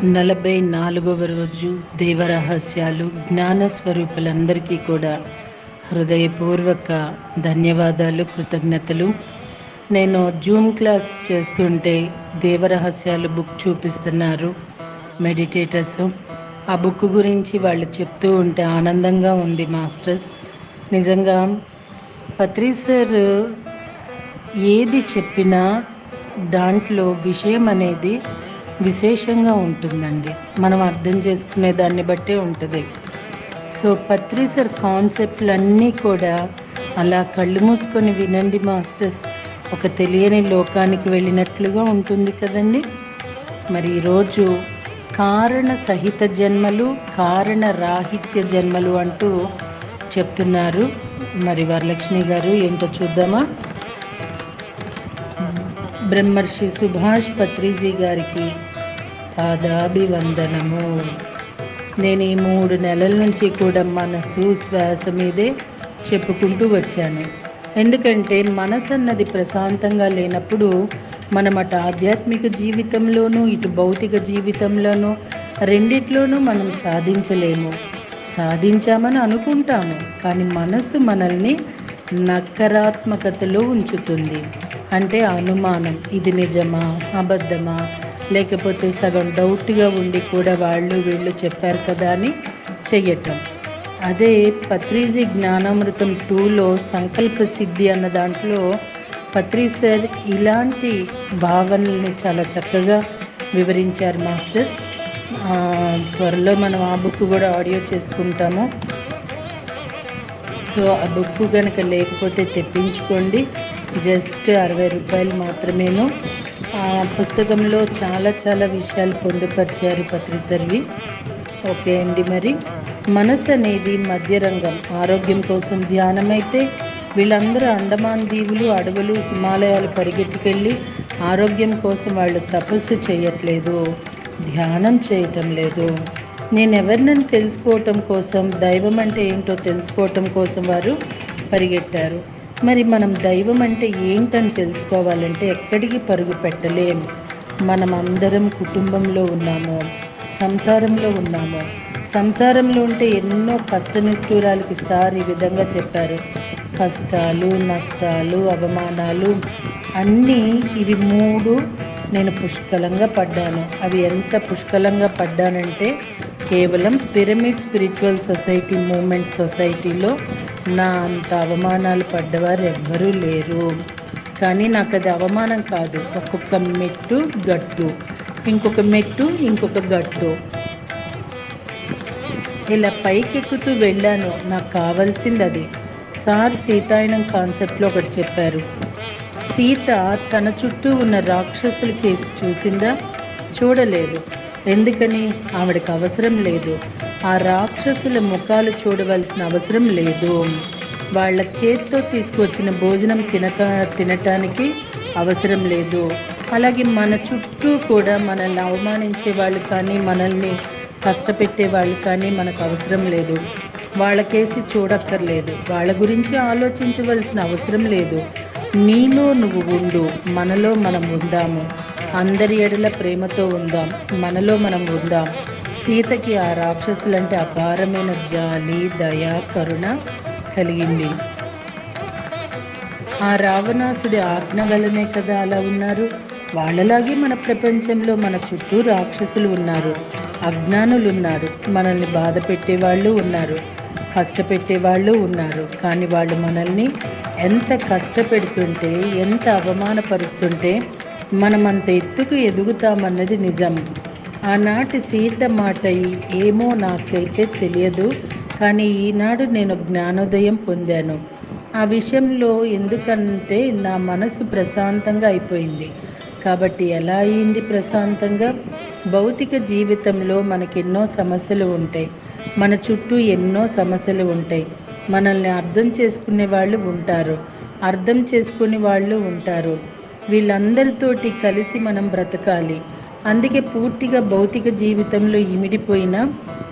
44వ రోజు దేవరహస్యాలు జ్ఞాన స్వరూపులందరికీ కూడా హృదయపూర్వక ధన్యవాదాలు, కృతజ్ఞతలు. నేను జూమ్ క్లాస్ చేస్తుంటే దేవరహస్యాలు బుక్ చూపిస్తున్నారు మెడిటేటర్స్. ఆ బుక్ గురించి వాళ్ళు చెప్తూ ఉంటే ఆనందంగా ఉంది మాస్టర్స్. నిజంగా పత్రి సార్ ఏది చెప్పినా దాంట్లో విషయం అనేది విశేషంగా ఉంటుందండి. మనం అర్థం చేసుకునే దాన్ని బట్టే ఉంటుంది. సో పత్రి సార్ కాన్సెప్ట్లన్నీ కూడా అలా కళ్ళు మూసుకొని వినండి మాస్టర్స్, ఒక తెలియని లోకానికి వెళ్ళినట్లుగా ఉంటుంది కదండి. మరి ఈరోజు కారణ సహిత జన్మలు, కారణ రాహిత్య జన్మలు అంటూ చెప్తున్నారు. మరి వరలక్ష్మి గారు ఏంటో చూద్దామా. బ్రహ్మర్షి సుభాష్ పత్రిజీ గారికి పాదాభివందనము. నేను ఈ 3 నెలల నుంచి కూడా మనసు శ్వాస మీదే చెప్పుకుంటూ వచ్చాను. ఎందుకంటే మనసు అన్నది ప్రశాంతంగా లేనప్పుడు మనం అటు ఆధ్యాత్మిక జీవితంలోనూ ఇటు భౌతిక జీవితంలోనూ రెండిట్లోనూ మనం సాధించలేము. సాధించామని అనుకుంటాము, కానీ మనసు మనల్ని నకారాత్మకతలో ఉంచుతుంది. అంటే అనుమానం, ఇది నిజమా అబద్ధమా, లేకపోతే సగం డౌట్గా ఉండి కూడా వాళ్ళు వీళ్ళు చెప్పారు కదా అని చెయ్యటం. అదే పత్రిజీ జ్ఞానామృతం 2లో సంకల్ప సిద్ధి అన్న దాంట్లో పత్రి సార్ ఇలాంటి భావనల్ని చాలా చక్కగా వివరించారు మాస్టర్స్. త్వరలో మనం ఆ బుక్ కూడా ఆడియో చేసుకుంటాము. సో ఆ బుక్ కనుక లేకపోతే తెప్పించుకోండి. జస్ట్ 60 రూపాయలు మాత్రమేను. ఆ పుస్తకంలో చాలా విషయాలు పొందుపరిచారు పత్రి సార్వి. ఓకే అండి. మరి మనసు అనేది మధ్యరంగం. ఆరోగ్యం కోసం ధ్యానమైతే వీళ్ళందరూ అండమాన్ దీవులు, అడవులు, హిమాలయాలు పరిగెత్తుకెళ్ళి ఆరోగ్యం కోసం వాళ్ళు తపస్సు చేయట్లేదు, ధ్యానం చేయటం లేదు. నేను ఎవరినని తెలుసుకోవటం కోసం, దైవం అంటే ఏంటో తెలుసుకోవటం కోసం వారు పరిగెట్టారు. మరి మనం దైవం అంటే ఏంటని తెలుసుకోవాలంటే ఎక్కడికి పరుగు పెట్టలేము. మనం అందరం కుటుంబంలో ఉన్నాము, సంసారంలో ఉన్నాము. సంసారంలో ఉంటే ఎన్నో కష్ట నిష్ఠూరాలకి సార్ ఈ విధంగా చెప్పారు. కష్టాలు, నష్టాలు, అవమానాలు అన్నీ ఇవి 3 నేను పుష్కలంగా పడ్డాను. అవి ఎంత పుష్కలంగా పడ్డానంటే కేవలం పిరమిడ్ స్పిరిచువల్ సొసైటీ, మూమెంట్ సొసైటీలో నా అంత అవమానాలు పడ్డవారు ఎవ్వరూ లేరు. కానీ నాకు అది అవమానం కాదు. ఒక్కొక్క మెట్టు గట్టు, ఇంకొక మెట్టు, ఇంకొక గట్టు, ఇలా పైకెక్కుతూ వెళ్ళాను. నాకు కావాల్సింది అది. సార్ సీతాయనం కాన్సెప్ట్లో ఒకటి చెప్పారు. సీత తన చుట్టూ ఉన్న రాక్షసుల కేసు చూసిందా? చూడలేదు. ఎందుకని? ఆవిడకి అవసరం లేదు. ఆ రాక్షసుల ముఖాలు చూడవలసిన అవసరం లేదు. వాళ్ళ చేత్తో తీసుకొచ్చిన భోజనం తినటానికి అవసరం లేదు. అలాగే మన చుట్టూ కూడా మనల్ని అవమానించే వాళ్ళు కానీ, మనల్ని కష్టపెట్టే వాళ్ళు కానీ మనకు అవసరం లేదు. వాళ్ళకేసి చూడక్కర్లేదు. వాళ్ళ గురించి ఆలోచించవలసిన అవసరం లేదు. నీలో నువ్వు ఉండు. మనలో మనం ఉందాము. అందరి ఎడల ప్రేమతో ఉందాం. మనలో మనం ఉందాం. సీతకి ఆ రాక్షసులంటే అపారమైన జాలి, దయ, కరుణ కలిగింది. ఆ రావణాసుడి ఆజ్ఞ వల్లనే కదా అలా ఉన్నారు. వాళ్ళలాగే మన ప్రపంచంలో మన చుట్టూ రాక్షసులు ఉన్నారు, అజ్ఞానులు ఉన్నారు, మనల్ని బాధ పెట్టేవాళ్ళు ఉన్నారు, కష్టపెట్టేవాళ్ళు ఉన్నారు. కానీ వాళ్ళు మనల్ని ఎంత కష్టపెడుతుంటే, ఎంత అవమానపరుస్తుంటే మనం అంత ఎత్తుకు ఎదుగుతామన్నది నిజం. ఆనాటి సీత మాట ఏమో నాకైతే తెలియదు, కానీ ఈనాడు నేను జ్ఞానోదయం పొందాను. ఆ విషయంలో ఎందుకంటే నా మనసు ప్రశాంతంగా అయిపోయింది. కాబట్టి ఎలా అయింది ప్రశాంతంగా? భౌతిక జీవితంలో మనకెన్నో సమస్యలు ఉంటాయి, మన చుట్టూ ఎన్నో సమస్యలు ఉంటాయి. మనల్ని అర్థం చేసుకునే వాళ్ళు ఉంటారు, అర్థం చేసుకునే వాళ్ళు ఉంటారు. వీళ్ళందరితోటి కలిసి మనం బ్రతకాలి. అందుకే పూర్తిగా భౌతిక జీవితంలో ఇమిడిపోయిన,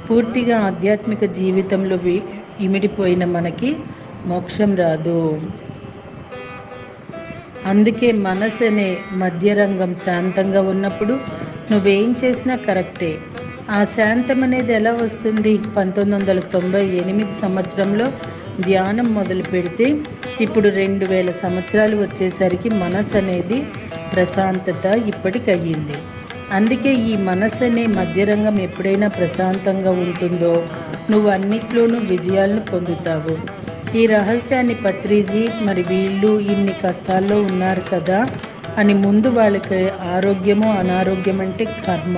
పూర్తిగా ఆధ్యాత్మిక జీవితంలో ఇమిడిపోయిన మనకి మోక్షం రాదు. అందుకే మనసు అనే మధ్యరంగం శాంతంగా ఉన్నప్పుడు నువ్వేం చేసినా కరెక్టే. ఆ శాంతం అనేది ఎలా వస్తుంది? 1998 సంవత్సరంలో ధ్యానం మొదలు పెడితే ఇప్పుడు 2000 సంవత్సరాలు వచ్చేసరికి మనసు అనేది ప్రశాంతత ఇప్పటికయ్యింది. అందుకే ఈ మనసు అనే మధ్యరంగం ఎప్పుడైనా ప్రశాంతంగా ఉంటుందో నువ్వు అన్నిట్లోనూ విజయాలను పొందుతావు. ఈ రహస్యాన్ని పత్రిజీ మరి వీళ్ళు ఇన్ని కష్టాల్లో ఉన్నారు కదా అని ముందు వాళ్ళకి ఆరోగ్యము అనారోగ్యం అంటే కర్మ,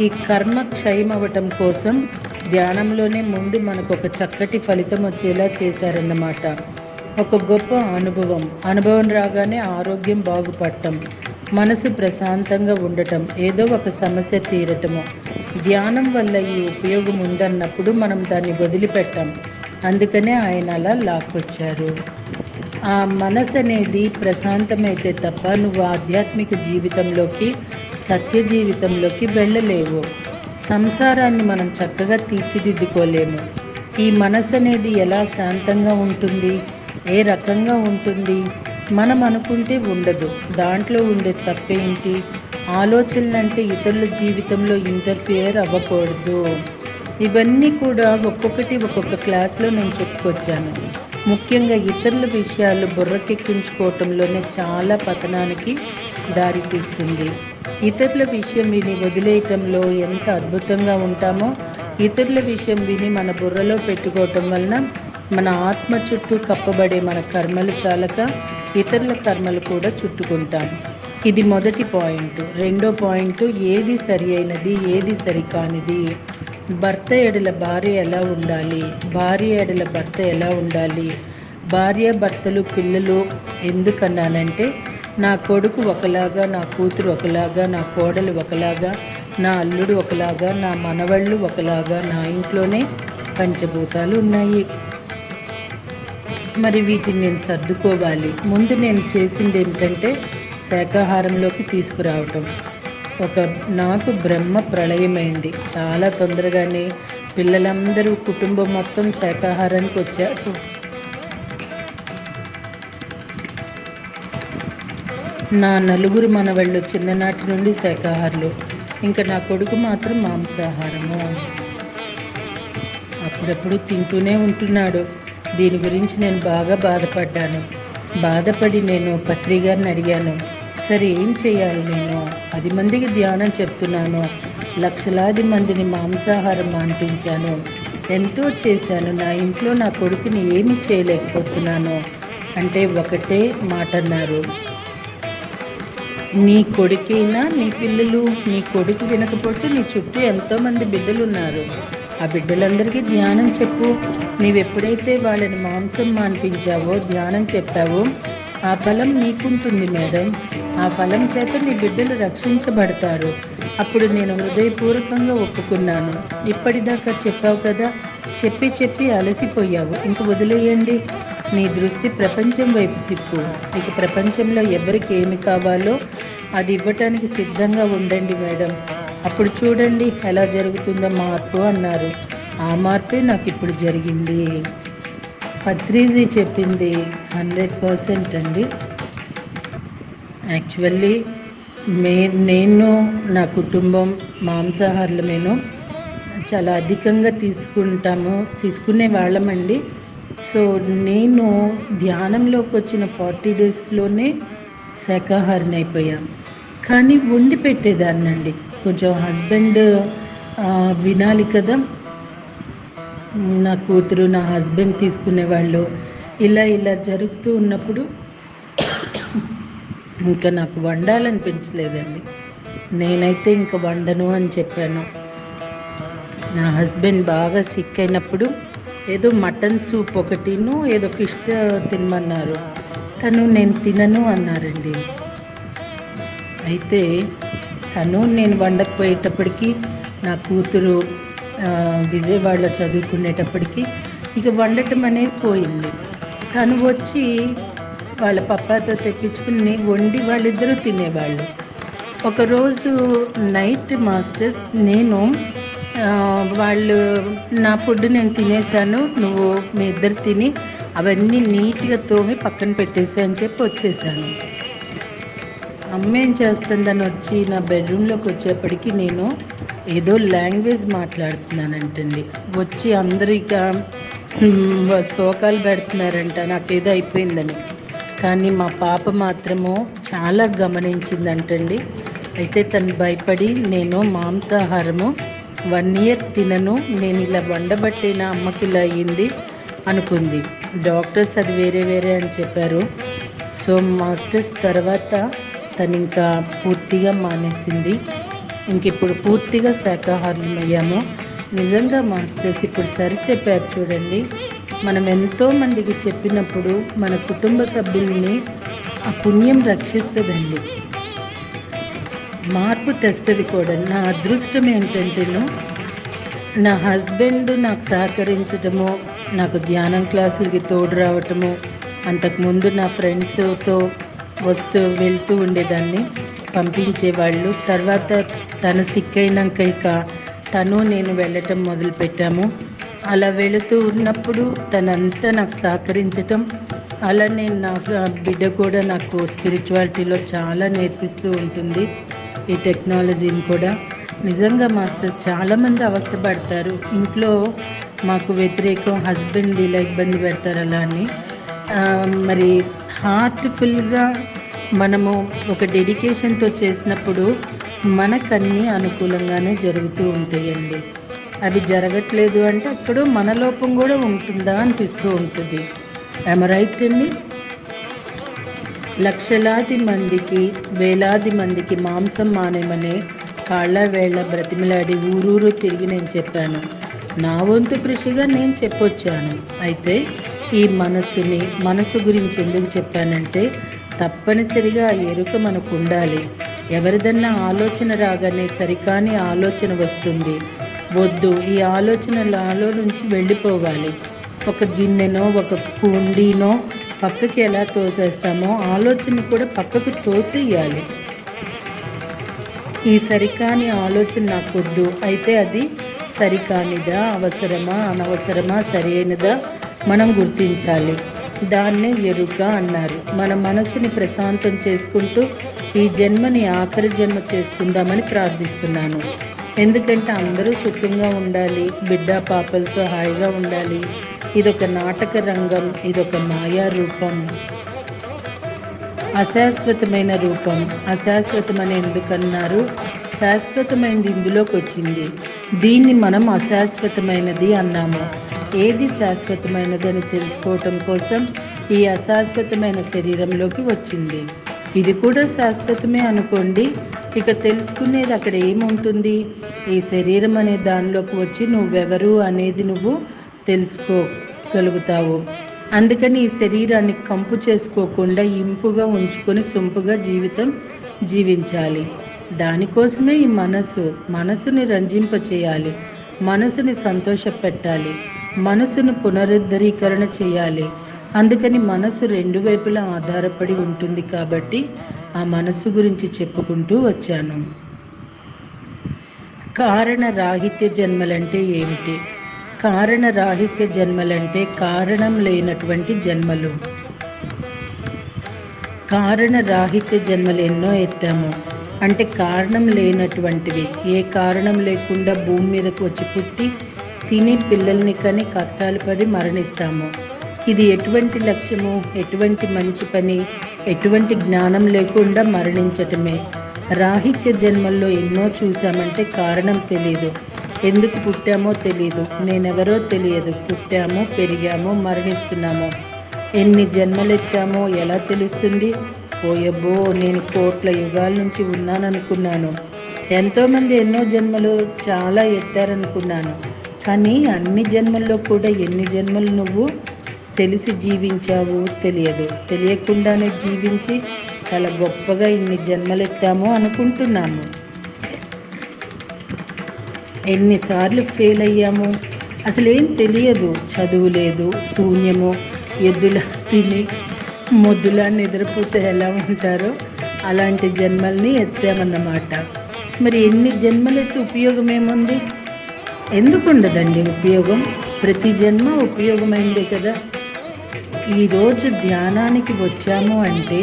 ఈ కర్మ క్షయం అవ్వటం కోసం ధ్యానంలోనే ముందు మనకు ఒక చక్కటి ఫలితం వచ్చేలా చేశారన్నమాట. ఒక గొప్ప అనుభవం రాగానే ఆరోగ్యం బాగుపడటం, మనసు ప్రశాంతంగా ఉండటం, ఏదో ఒక సమస్య తీరటము. ధ్యానం వల్ల ఈ ఉపయోగం ఉందన్నప్పుడు మనం దాన్ని వదిలిపెట్టాం. అందుకనే ఆయన అలా లాక్కొచ్చారు. ఆ మనసు అనేది ప్రశాంతమైతే తప్ప నువ్వు ఆధ్యాత్మిక జీవితంలోకి, సత్య జీవితంలోకి వెళ్ళలేవు. సంసారాన్ని మనం చక్కగా తీర్చిదిద్దుకోలేము. ఈ మనసు అనేది ఎలా శాంతంగా ఉంటుంది, ఏ రకంగా ఉంటుంది? మనం అనుకుంటే ఉండదు. దాంట్లో ఉండే తప్పేంటి? ఆలోచనలంటే ఇతరుల జీవితంలో ఇంటర్ఫియర్ అవ్వకూడదు. ఇవన్నీ కూడా ఒక్కొక్కటి ఒక్కొక్క క్లాస్లో నేను చెప్పుకొచ్చాను. ముఖ్యంగా ఇతరుల విషయాలు బుర్రకెక్కించుకోవటంలోనే చాలా పతనానికి దారితీస్తుంది. ఇతరుల విషయం విని వదిలేయటంలో ఎంత అద్భుతంగా ఉంటామో, ఇతరుల విషయం విని మన బుర్రలో పెట్టుకోవటం వలన మన ఆత్మ చుట్టూ కప్పబడే మన కర్మలు చాలక ఇతరుల కర్మలు కూడా చుట్టుకుంటాం. ఇది మొదటి పాయింట్. రెండో పాయింట్, ఏది సరి అయినది, ఏది సరికానిది. భర్త ఎడల భార్య ఎలా ఉండాలి, భార్య ఎడల భర్త ఎలా ఉండాలి. భార్య భర్తలు పిల్లలు ఎందుకన్నానంటే, నా కొడుకు ఒకలాగా, నా కూతురు ఒకలాగా, నా కోడలు ఒకలాగా, నా అల్లుడు ఒకలాగా, నా మనవళ్ళు ఒకలాగా. నా ఇంట్లోనే పంచభూతాలు ఉన్నాయి. మరి వీటిని నేను సర్దుకోవాలి. ముందు నేను చేసింది ఏమిటంటే శాకాహారంలోకి తీసుకురావటం. నాకు బ్రహ్మ ప్రళయమైంది. చాలా తొందరగానే పిల్లలందరూ కుటుంబం మొత్తం శాకాహారానికి వచ్చారు. నా నలుగురు మనవాళ్ళు చిన్ననాటి నుండి శాకాహారులు. ఇంకా నా కొడుకు మాత్రం మాంసాహారము. అప్పుడప్పుడు తింటూనే ఉంటున్నాడు. దీని గురించి నేను బాగా బాధపడి నేను పత్రి గారిని అడిగాను, సరే ఏం చేయాలి? నేను 10 మందికి ధ్యానం చెప్తున్నాను, లక్షలాది మందిని మాంసాహారం మాన్పించాను, ఎంతో చేశాను, నా ఇంట్లో నా కొడుకుని ఏమి చేయలేకపోతున్నాను అంటే ఒకటే మాట అన్నారు, నీ కొడుకైనా నీ పిల్లలు, నీ కొడుకు వినకపోతే నీ చుట్టూ ఎంతోమంది బిడ్డలు ఉన్నారు. ఆ బిడ్డలందరికీ ధ్యానం చెప్పు. నీవెప్పుడైతే వాళ్ళని మాంసం మాన్పించావో, ధ్యానం చెప్పావో, ఆ ఫలం నీకుంటుంది మేడం. ఆ ఫలం చేత నీ బిడ్డలు రక్షించబడతారు. అప్పుడు నేను హృదయపూర్వకంగా ఒప్పుకున్నాను. ఇప్పటిదాకా చెప్పావు కదా, చెప్పి అలసిపోయావు, ఇంక వదిలేయండి. నీ దృష్టి ప్రపంచం వైపు తిప్పు. ఇక ప్రపంచంలో ఎవరికి ఏమి కావాలో అది ఇవ్వటానికి సిద్ధంగా ఉండండి మేడం. అప్పుడు చూడండి ఎలా జరుగుతుందో మార్పు అన్నారు. ఆ మార్పే నాకు ఇప్పుడు జరిగింది. పత్రిజీ చెప్పింది 100% అండి. యాక్చువల్లీ నేను నా కుటుంబం మాంసాహారులమేను చాలా అధికంగా తీసుకునే వాళ్ళమండి. సో నేను ధ్యానంలోకి వచ్చిన 40 డేస్లోనే శాకాహారిని అయిపోయాను. కానీ వండి పెట్టేదాన్నండి. కొంచెం హస్బెండ్ వినాలి కదా, నా కూతురు నా హస్బెండ్ తీసుకునేవాళ్ళు. ఇలా జరుగుతూ ఉన్నప్పుడు ఇంకా నాకు వండాలనిపించలేదండి. నేనైతే ఇంకా వండను అని చెప్పాను. నా హస్బెండ్ బాగా సిక్ అయినప్పుడు ఏదో మటన్ సూప్ ఒకటిను ఏదో ఫిష్ తినమన్నారు. నేను తినను అన్నారండి. అయితే నేను వండకపోయేటప్పటికీ నా కూతురు విజయవాడలో చదువుకునేటప్పటికి ఇక వండటం అనేది పోయింది. తను వచ్చి వాళ్ళ పప్పాతో తెప్పించుకుని వండి వాళ్ళిద్దరూ తినేవాళ్ళు. ఒకరోజు నైట్ మాస్టర్స్ నేను వాళ్ళు నా ఫుడ్ నేను తినేసాను, నువ్వు మీ ఇద్దరు తిని అవన్నీ నీట్గా తోమి పక్కన పెట్టేసా అని చెప్పి వచ్చేసాను. అమ్మ ఏం చేస్తుందని వచ్చి నా బెడ్రూమ్లోకి వచ్చేప్పటికి నేను ఏదో లాంగ్వేజ్ మాట్లాడుతున్నానంటండి. వచ్చి అందరూ ఇక శోకాలు పెడుతున్నారంట నాకేదో అయిపోయిందని. కానీ మా పాప మాత్రము చాలా గమనించిందంటండి. అయితే తను భయపడి నేను మాంసాహారము 1 year తినను, నేను ఇలా వండబట్టే నా అమ్మకి ఇలా అయ్యింది అనుకుంది. డాక్టర్స్ అది వేరే వేరే అని చెప్పారు. సో మాస్టర్స్ తర్వాత తను ఇంకా పూర్తిగా మానేసింది. ఇప్పుడు పూర్తిగా శాకాహారం అయ్యాము. నిజంగా మాస్టర్స్ ఇప్పుడు సరి చెప్పారు చూడండి. మనం ఎంతోమందికి చెప్పినప్పుడు మన కుటుంబ సభ్యుల్ని ఆ పుణ్యం రక్షిస్తుందండి, మార్పు తెస్తుంది కూడా. నా అదృష్టం ఏంటంటేను నా హస్బెండ్ నాకు సహకరించటము, నాకు ధ్యానం క్లాసులకి తోడు రావటము. అంతకుముందు నా ఫ్రెండ్స్తో వెళ్తూ ఉండేదాన్ని, పంపించేవాళ్ళు. తర్వాత తను సిక్ అయినాక ఇక తను నేను వెళ్ళటం మొదలుపెట్టాము. అలా వెళుతూ ఉన్నప్పుడు తనంతా నాకు సహకరించటం, అలా నేను నా బిడ్డ కూడా నాకు స్పిరిచువాలిటీలో చాలా నేర్పిస్తూ ఉంటుంది, ఈ టెక్నాలజీని కూడా. నిజంగా మాస్టర్స్ చాలామంది అవస్థపడతారు, ఇంట్లో మాకు వ్యతిరేకం, హస్బెండ్ ఇలా ఇబ్బంది పెడతారు అలా అని. మరి హార్ట్ఫుల్గా మనము ఒక డెడికేషన్తో చేసినప్పుడు మనకన్నీ అనుకూలంగానే జరుగుతూ ఉంటాయండి. అవి జరగట్లేదు అంటే అప్పుడు మన లోపం కూడా ఉంటుందా అనిపిస్తూ ఉంటుంది. ఐమ్ రైట్ అండి. లక్షలాది మందికి, వేలాది మందికి మాంసం మానేమని కాళ్ళ వేళ్ళ బ్రతిమలాడి ఊరూరు తిరిగి నేను చెప్పాను. నా వంతు కృషిగా నేను చెప్పొచ్చాను. అయితే ఈ మనసు గురించి ఎందుకు చెప్పానంటే, తప్పనిసరిగా ఎరుక మనకు ఉండాలి. ఎవరిదన్నా ఆలోచన రాగానే సరికాని ఆలోచన వస్తుంది, వద్దు, ఈ ఆలోచనలలో నుంచి వెళ్ళిపోవాలి. ఒక గిన్నెనో ఒక కుండీనో పక్కకి ఎలా తోసేస్తామో ఆలోచన కూడా పక్కకు తోసేయాలి. ఈ సరికాని ఆలోచన నాకు వద్దు, అయితే అది సరికానిదా, అవసరమా, అనవసరమా, సరైనదా మనం గుర్తించాలి. దాన్నే ఎరుక అన్నారు. మన మనసుని ప్రశాంతం చేసుకుంటూ ఈ జన్మని ఆఖరి జన్మ చేసుకుందామని ప్రార్థిస్తున్నాను. ఎందుకంటే అందరూ సుఖంగా ఉండాలి, బిడ్డ పాపలతో హాయిగా ఉండాలి. ఇదొక నాటక రంగం, ఇదొక మాయా రూపం, అశాశ్వతమైన రూపం. అశాశ్వతమని ఎందుకన్నారు? శాశ్వతమైనది ఇందులోకి వచ్చింది. దీన్ని మనం అశాశ్వతమైనది అన్నాము. ఏది శాశ్వతమైనదని తెలుసుకోవటం కోసం ఈ అశాశ్వతమైన శరీరంలోకి వచ్చింది. ఇది కూడా శాశ్వతమే అనుకోండి. ఇక తెలుసుకునేది అక్కడ ఏముంటుంది? ఈ శరీరం అనే దానిలోకి వచ్చి నువ్వెవరు అనేది నువ్వు తెలుసుకోగలుగుతావు. అందుకని ఈ శరీరాన్ని కంపు చేసుకోకుండా ఇంపుగా ఉంచుకొని సొంపుగా జీవితం జీవించాలి. దానికోసమే ఈ మనసుని రంజింపచేయాలి, మనసుని సంతోషపెట్టాలి, మనసును పునరుద్ధరీకరణ చేయాలి. అందుకని మనసు 2 వైపులా ఆధారపడి ఉంటుంది. కాబట్టి ఆ మనసు గురించి చెప్పుకుంటూ వచ్చాను. కారణరాహిత్య జన్మలంటే ఏమిటి? కారణరాహిత్య జన్మలంటే కారణం లేనటువంటి జన్మలు. కారణరాహిత్య జన్మలు ఎన్నో ఎత్తాము. అంటే కారణం లేనటువంటివి. ఏ కారణం లేకుండా భూమి మీదకు వచ్చి పుట్టి తిని పిల్లల్ని కని కష్టాలు పడి మరణిస్తాము. ఇది ఎటువంటి లక్ష్యము, ఎటువంటి మంచి పని, ఎటువంటి జ్ఞానం లేకుండా మరణించటమే. రాహిత్య జన్మల్లో ఎన్నో చూసామంటే కారణం తెలియదు, ఎందుకు పుట్టామో తెలియదు, నేనెవరో తెలియదు. పుట్టాము, పెరిగాము, మరణిస్తున్నాము. ఎన్ని జన్మలెత్తామో ఎలా తెలుస్తుంది? పోయబ్బో, నేను కోట్ల యుగాల నుంచి ఉన్నాననుకున్నాను. ఎంతోమంది ఎన్నో జన్మలు చాలా ఎత్తారనుకున్నాను. కానీ అన్ని జన్మల్లో కూడా ఎన్ని జన్మలు నువ్వు తెలిసి జీవించావు తెలియదు. తెలియకుండానే జీవించి చాలా గొప్పగా ఇన్ని జన్మలెత్తాము అనుకుంటున్నాము. ఎన్నిసార్లు ఫెయిల్ అయ్యాము, అసలేం తెలియదు. చదువు లేదు, శూన్యము, ఎద్దులా తిని మొద్దులా నిద్రపోతే ఎలా ఉంటారో అలాంటి జన్మల్ని ఎత్తామన్నమాట. మరి ఎన్ని జన్మలెత్తి ఉపయోగం ఏముంది? ఎందుకు ఉండదండి ఉపయోగం? ప్రతి జన్మ ఉపయోగమైందే కదా. ఈరోజు ధ్యానానికి వచ్చాము అంటే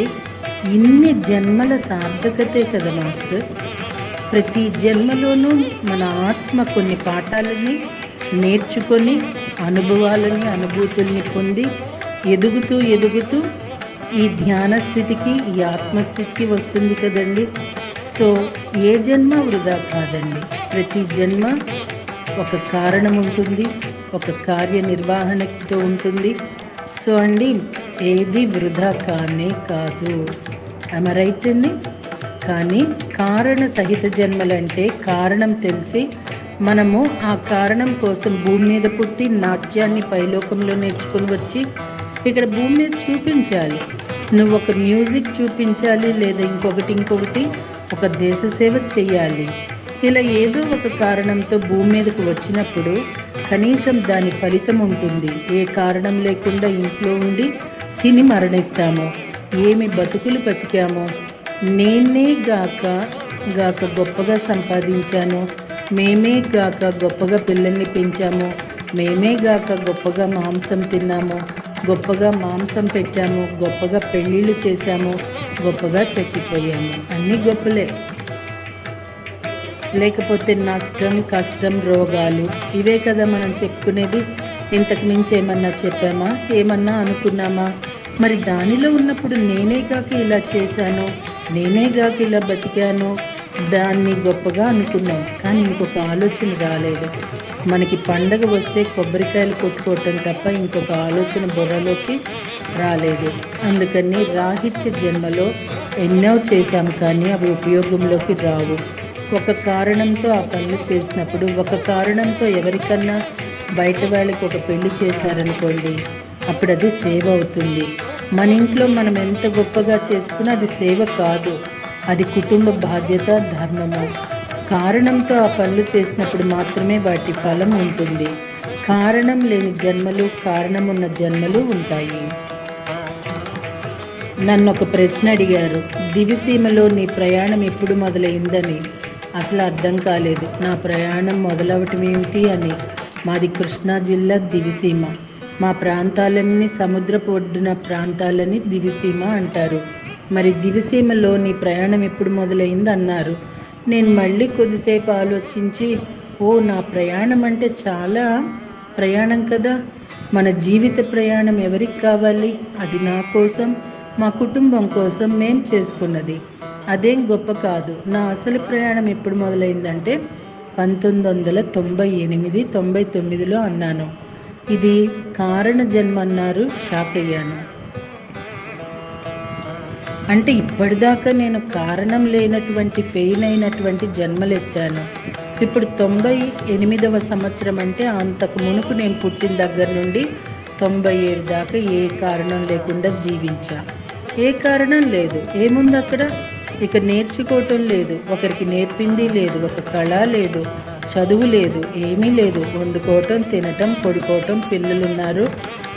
ఇన్ని జన్మల సార్థకతే కదా మాస్టర్. ప్రతి జన్మలోనూ మన ఆత్మ కొన్ని పాఠాలని నేర్చుకొని అనుభవాలని అనుభూతుల్ని పొంది ఎదుగుతూ ఎదుగుతూ ఈ ధ్యాన స్థితికి ఈ ఆత్మస్థితికి వస్తుంది కదండి. సో ఏ జన్మ వృధా కాదండి. ప్రతి జన్మ ఒక కారణం ఉంటుంది, ఒక కార్యనిర్వహణతో ఉంటుంది. సో అండి, ఏది వృధా కానే కాదు. ఐమ్ రైట్ అండి. కానీ కారణ సహిత జన్మలంటే కారణం తెలిసి మనము ఆ కారణం కోసం భూమి మీద పుట్టి నాట్యాన్ని పైలోకంలో నేర్చుకుని వచ్చి ఇక్కడ భూమి మీద చూపించాలి. నువ్వు ఒక మ్యూజిక్ చూపించాలి, లేదా ఇంకొకటి ఒక దేశ సేవ చేయాలి. ఇలా ఏదో ఒక కారణంతో భూమి మీదకు వచ్చినప్పుడు కనీసం దాని ఫలితం ఉంటుంది. ఏ కారణం లేకుండా ఇంట్లో ఉండి తిని మరణిస్తాము. ఏమి బతుకులు బతికామో. నేనే గాక గొప్పగా సంపాదించాను, మేమే గాక గొప్పగా పిల్లల్ని పెంచాము, మేమే గాక గొప్పగా మాంసం తిన్నాము, గొప్పగా మాంసం పెట్టాము, గొప్పగా పెళ్ళిళ్ళు చేశాము, గొప్పగా చచ్చిపోయాము. అన్నీ గొప్పలే. లేకపోతే నష్టం, కష్టం, రోగాలు ఇవే కదా మనం చెప్పుకునేది. ఇంతకు మించి ఏమన్నా చెప్పామా, ఏమన్నా అనుకున్నామా? మరి దానిలో ఉన్నప్పుడు నేనే కాక ఇలా చేశాను, నేనే కాక ఇలా బతికాను, దాన్ని గొప్పగా అనుకున్నాం. కానీ ఇంకొక ఆలోచన రాలేదు. మనకి పండగ వస్తే కొబ్బరికాయలు కొట్టుకోవటం తప్ప ఇంకొక ఆలోచన బుర్రలోకి రాలేదు. అందుకని రాహిత్య జన్మలో ఎన్నో చేశాం, కానీ అవి ఉపయోగంలోకి రావు. ఒక కారణంతో ఆ పనులు చేసినప్పుడు, ఒక కారణంతో ఎవరికన్నా బయట వాళ్ళకి ఒక పెళ్లి చేశారనుకోండి, అప్పుడు అది సేవ అవుతుంది. మన ఇంట్లో మనం ఎంత గొప్పగా చేసుకున్నా అది సేవ కాదు, అది కుటుంబ బాధ్యత, ధర్మము. కారణంతో ఆ పనులు చేసినప్పుడు మాత్రమే వాటి ఫలం ఉంటుంది. కారణం లేని జన్మలు, కారణం ఉన్న జన్మలు ఉంటాయి. నన్ను ఒక ప్రశ్న అడిగారు, దివిసీమలో నీ ప్రయాణం ఎప్పుడు మొదలైందని. అసలు అర్థం కాలేదు. నా ప్రయాణం మొదలవటం ఏమిటి అని. మాది కృష్ణా జిల్లా దివిసీమ. మా ప్రాంతాలన్నీ సముద్రపు ఒడ్డున ప్రాంతాలని దివిసీమ అంటారు. మరి దివిసీమలో నీ ప్రయాణం ఎప్పుడు మొదలైంది అన్నారు. నేను మళ్ళీ కొద్దిసేపు ఆలోచించి, నా ప్రయాణం అంటే చాలా ప్రయాణం కదా. మన జీవిత ప్రయాణం ఎవరికి కావాలి? అది నా కోసం, మా కుటుంబం కోసం మేం చేసుకున్నది. అదేం గొప్ప కాదు. నా అసలు ప్రయాణం ఎప్పుడు మొదలైందంటే 1998, 99లో అన్నాను. ఇది కారణ జన్మ అన్నారు. షాక్ అయ్యాను. అంటే ఇప్పటిదాకా నేను కారణం లేనటువంటి ఫెయిల్ అయినటువంటి జన్మలెత్తాను. ఇప్పుడు 98వ సంవత్సరం అంటే అంతకు మునుపు నేను పుట్టిన దగ్గర నుండి 97 దాకా ఏ కారణం లేకుండా జీవించా. ఏ కారణం లేదు. ఏముంది అక్కడ? ఇక నేర్చుకోవటం లేదు, ఒకరికి నేర్పింది లేదు, ఒక కళ లేదు, చదువు లేదు, ఏమీ లేదు. వండుకోవటం, తినటం, పడుకోవటం, పిల్లలున్నారు.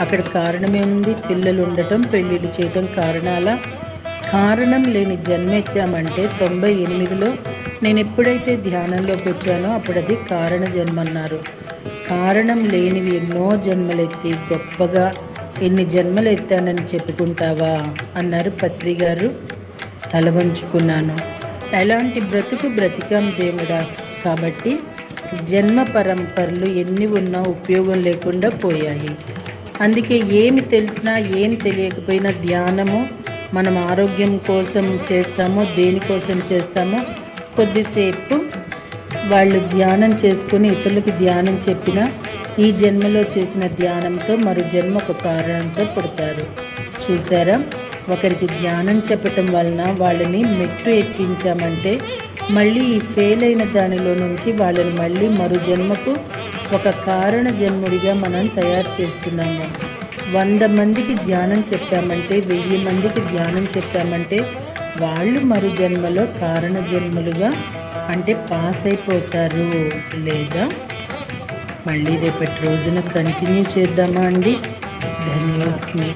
అక్కడ కారణమేముంది? పిల్లలు ఉండటం, పెళ్ళిళ్ళు చేయటం కారణాల. కారణం లేని జన్మ ఎత్తామంటే 98లో నేను ఎప్పుడైతే ధ్యానంలోకి వచ్చానో అప్పుడు అది కారణ జన్మ అన్నారు. కారణం లేనివి ఎన్నో జన్మలెత్తి గొప్పగా ఎన్ని జన్మలు ఎత్తానని చెప్పుకుంటావా అన్నారు పత్రి గారు. తల వంచుకున్నాను. ఎలాంటి బ్రతుకు బ్రతికాం దేవుడా. కాబట్టి జన్మ పరంపరలు ఎన్ని ఉన్నా ఉపయోగం లేకుండా పోయాయి. అందుకే ఏమి తెలిసినా ఏం తెలియకపోయినా ధ్యానము మనం ఆరోగ్యం కోసం చేస్తామో, దేనికోసం చేస్తామో, కొద్దిసేపు వాళ్ళు ధ్యానం చేసుకుని ఇతరులకు ధ్యానం చెప్పినా ఈ జన్మలో చేసిన ధ్యానంతో మరో జన్మ ఒక కారణంతో పుడతారు. చూసారా, ఒకరికి ధ్యానం చెప్పటం వలన వాళ్ళని మెట్టు ఎక్కించామంటే మళ్ళీ ఈ ఫెయిల్ అయిన దానిలో నుంచి వాళ్ళని మళ్ళీ మరో జన్మకు ఒక కారణ జన్ముడిగా మనం తయారు చేస్తున్నాము. 100 మందికి ధ్యానం చెప్పామంటే, 1000 మందికి ధ్యానం చెప్పామంటే వాళ్ళు మరు జన్మలో కారణ జన్మలుగా అంటే పాస్ అయిపోతారు. లేదా మళ్ళీ రేపటి రోజున కంటిన్యూ చేద్దామా అండి? ధన్యోస్మి.